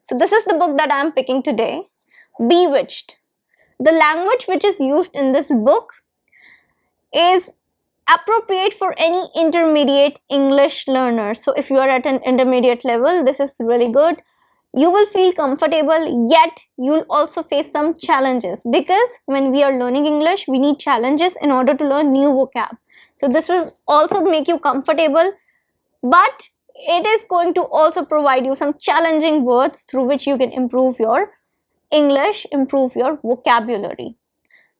So this is the book that I am picking today, Bewitched. The language which is used in this book is appropriate for any intermediate English learner. So if you are at an intermediate level, this is really good. You will feel comfortable, yet you'll also face some challenges, because when we are learning English, we need challenges in order to learn new vocab. So this will also make you comfortable, but it is going to also provide you some challenging words through which you can improve your English, improve your vocabulary.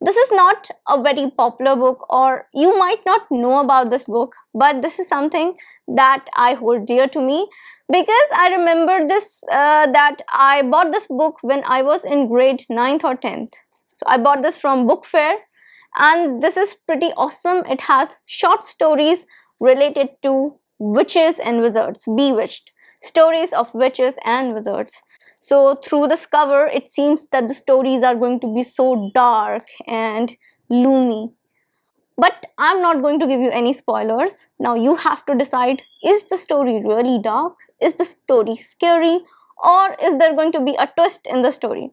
This is not a very popular book, or you might not know about this book, but this is something that I hold dear to me, because I remember this that I bought this book when I was in grade 9th or 10th. So I bought this from book fair, and this is pretty awesome. It has short stories related to witches and wizards. Bewitched, stories of witches and wizards. So through this cover, it seems that the stories are going to be so dark and gloomy. But I'm not going to give you any spoilers. Now you have to decide, is the story really dark? Is the story scary? Or is there going to be a twist in the story?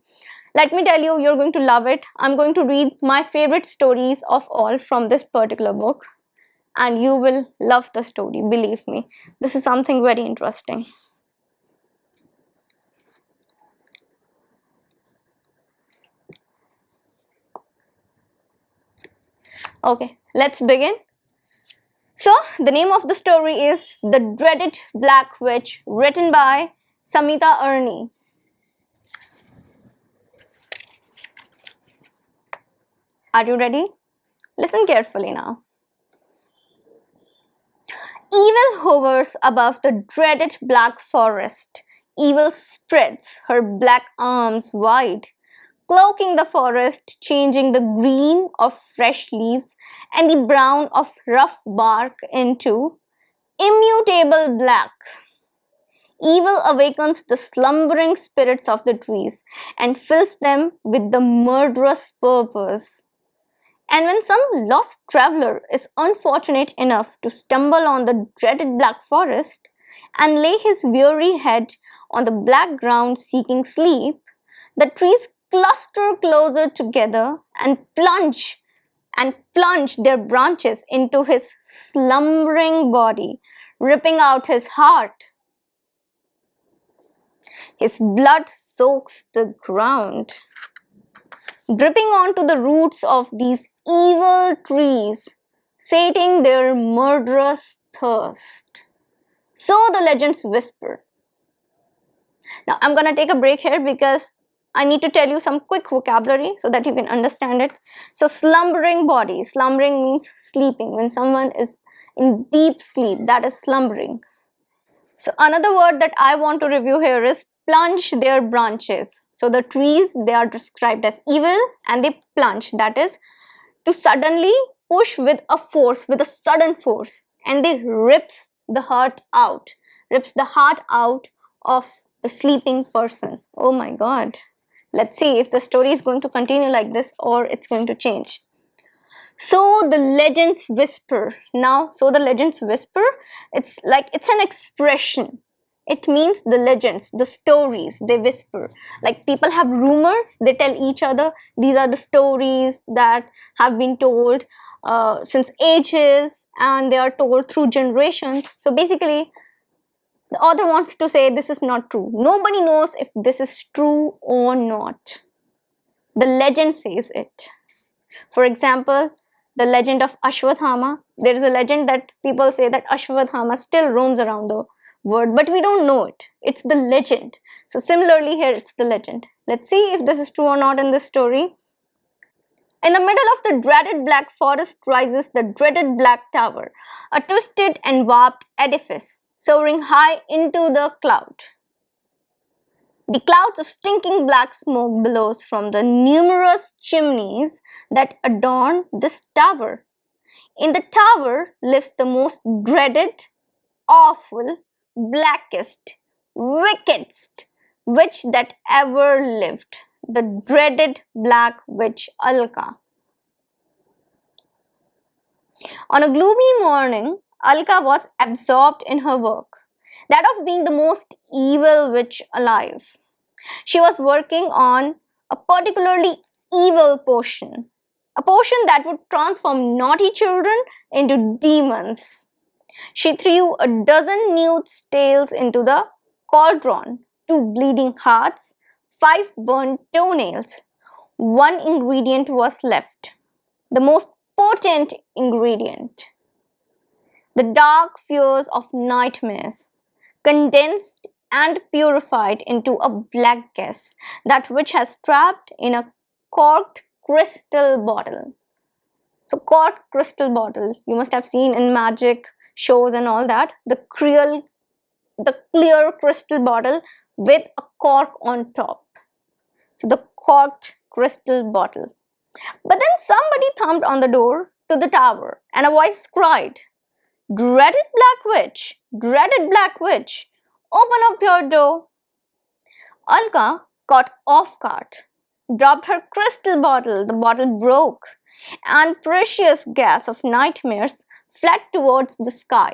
Let me tell you, you're going to love it. I'm going to read my favorite stories of all from this particular book, and you will love the story, believe me. This is something very interesting. Okay, let's begin. So, the name of the story is The Dreaded Black Witch, written by Samita Ernie. Are you ready? Listen carefully now. Evil hovers above the dreaded black forest. Evil spreads her black arms wide, cloaking the forest, changing the green of fresh leaves and the brown of rough bark into immutable black. Evil awakens the slumbering spirits of the trees and fills them with the murderous purpose. And when some lost traveler is unfortunate enough to stumble on the dreaded black forest and lay his weary head on the black ground seeking sleep, the trees cluster closer together and plunge their branches into his slumbering body, ripping out his heart. His blood soaks the ground, dripping onto the roots of these evil trees, sating their murderous thirst. So the legends whisper. Now I'm gonna take a break here because I need to tell you some quick vocabulary so that you can understand it. So slumbering body. Slumbering means sleeping. When someone is in deep sleep, that is slumbering. So another word that I want to review here is plunge their branches. So the trees, they are described as evil and they plunge. That is to suddenly push with a force, with a sudden force, and they rips the heart out of the sleeping person. Oh my God. Let's see if the story is going to continue like this or it's going to change. So the legends whisper. Now, so the legends whisper, it's an expression. It means the legends, the stories, they whisper. Like people have rumors, they tell each other. These are the stories that have been told since ages, and they are told through generations. So basically, the author wants to say this is not true. Nobody knows if this is true or not. The legend says it. For example, the legend of Ashwathama. There is a legend that people say that Ashwathama still roams around the world, but we don't know it. It's the legend. So similarly here, it's the legend. Let's see if this is true or not in this story. In the middle of the dreaded black forest rises the dreaded black tower, a twisted and warped edifice, soaring high into the cloud. The clouds of stinking black smoke billows from the numerous chimneys that adorn this tower. In the tower lives the most dreaded, awful, blackest, wickedest witch that ever lived, the dreaded black witch Alka. On a gloomy morning, Alka was absorbed in her work, that of being the most evil witch alive. She was working on a particularly evil potion, a potion that would transform naughty children into demons. She threw a dozen newt's tails into the cauldron, 2 bleeding hearts, 5 burnt toenails. One ingredient was left, the most potent ingredient. The dark fears of nightmares, condensed and purified into a black gas, that which has trapped in a corked crystal bottle. So, corked crystal bottle, you must have seen in magic shows and all that, the clear crystal bottle with a cork on top. So, the corked crystal bottle. But then somebody thumped on the door to the tower, and a voice cried, "Dreaded Black Witch! Dreaded Black Witch! Open up your door!" Alka, caught off guard, dropped her crystal bottle. The bottle broke, and precious gas of nightmares fled towards the sky,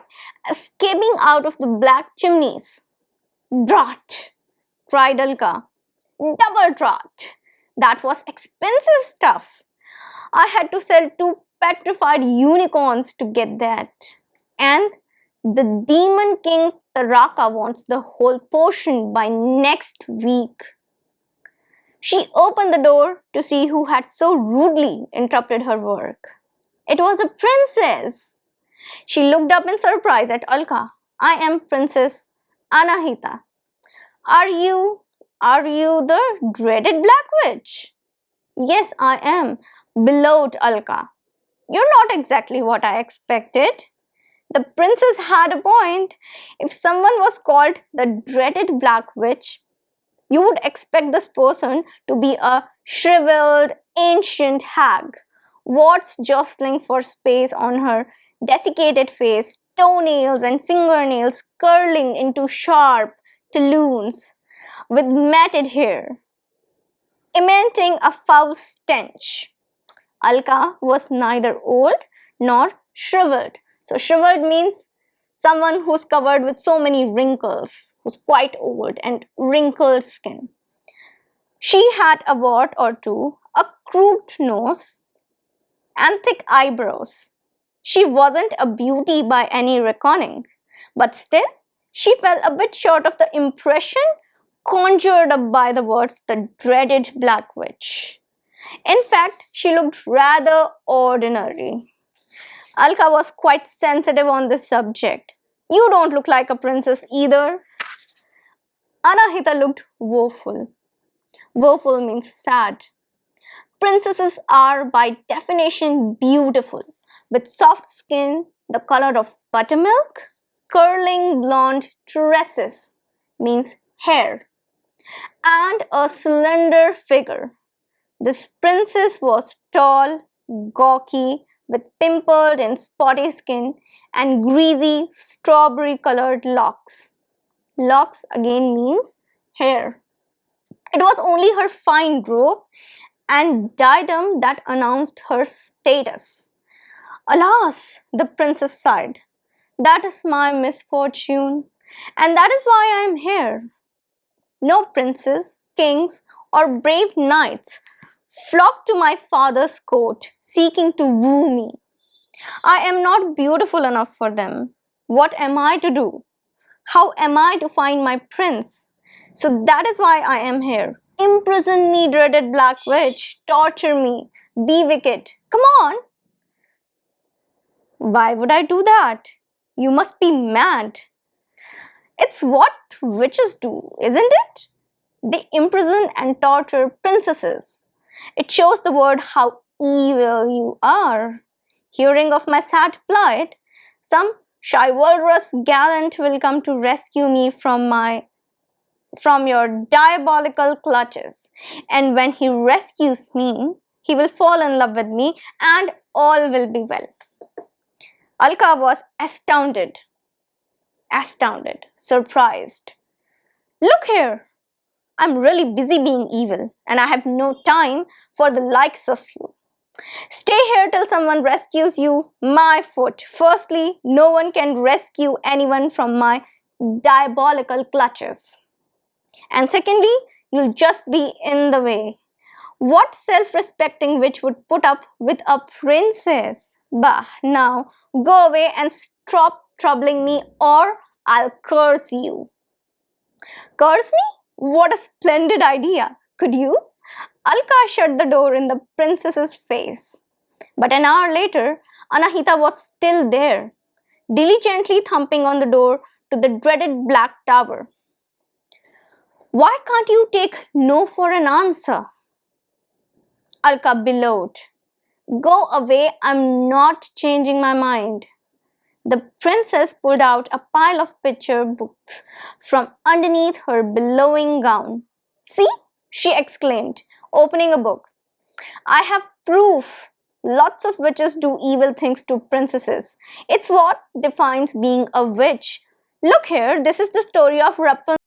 escaping out of the black chimneys. "Drat!" cried Alka. "Double drat! That was expensive stuff. I had to sell 2 petrified unicorns to get that. And the demon king Taraka wants the whole potion by next week." She opened the door to see who had so rudely interrupted her work. It was a princess. She looked up in surprise at Alka. "I am Princess Anahita. Are you the dreaded Black Witch?" "Yes, I am," bellowed Alka. "You're not exactly what I expected." The princess had a point. If someone was called the dreaded Black Witch, you would expect this person to be a shriveled, ancient hag, warts jostling for space on her desiccated face, toenails and fingernails curling into sharp talons, with matted hair, emitting a foul stench. Alka was neither old nor shriveled. So shriveled means someone who's covered with so many wrinkles, who's quite old and wrinkled skin. She had a wart or two, a crooked nose, and thick eyebrows. She wasn't a beauty by any reckoning, but still she fell a bit short of the impression conjured up by the words "the dreaded Black Witch." In fact, she looked rather ordinary. Alka was quite sensitive on this subject. "You don't look like a princess either." Anahita looked woeful. Woeful means sad. Princesses are by definition beautiful, with soft skin the color of buttermilk, curling blonde tresses means hair, and a slender figure. This princess was tall, gawky, with pimpled and spotty skin and greasy strawberry-colored locks. Locks again means hair. It was only her fine robe and diadem that announced her status. "Alas," the princess sighed, "that is my misfortune, and that is why I am here. No princes, kings, or brave knights flock to my father's court seeking to woo me. I am not beautiful enough for them. What am I to do? How am I to find my prince? So that is why I am here. Imprison me, dreaded Black Witch. Torture me. Be wicked. Come on." "Why would I do that? You must be mad." "It's what witches do, isn't it? They imprison and torture princesses. It shows the world how evil you are. Hearing of my sad plight, some chivalrous gallant will come to rescue me from your diabolical clutches. And when he rescues me, he will fall in love with me and all will be well." Alka was astounded, surprised. "Look here, I'm really busy being evil and I have no time for the likes of you. Stay here till someone rescues you. My foot. Firstly, no one can rescue anyone from my diabolical clutches. And secondly, You'll just be in the way. What self-respecting witch would put up with a princess? Bah, now go away and stop troubling me or I'll curse you. Curse me? What a splendid idea. Could you? Alka shut the door in the princess's face. But an hour later, Anahita was still there, diligently thumping on the door to the dreaded Black Tower. Why can't you take no for an answer? Alka bellowed. Go away, I'm not changing my mind. The princess pulled out a pile of picture books from underneath her billowing gown. See, she exclaimed, opening a book. I have proof. Lots of witches do evil things to princesses. It's what defines being a witch. Look here, this is the story of Rapunzel.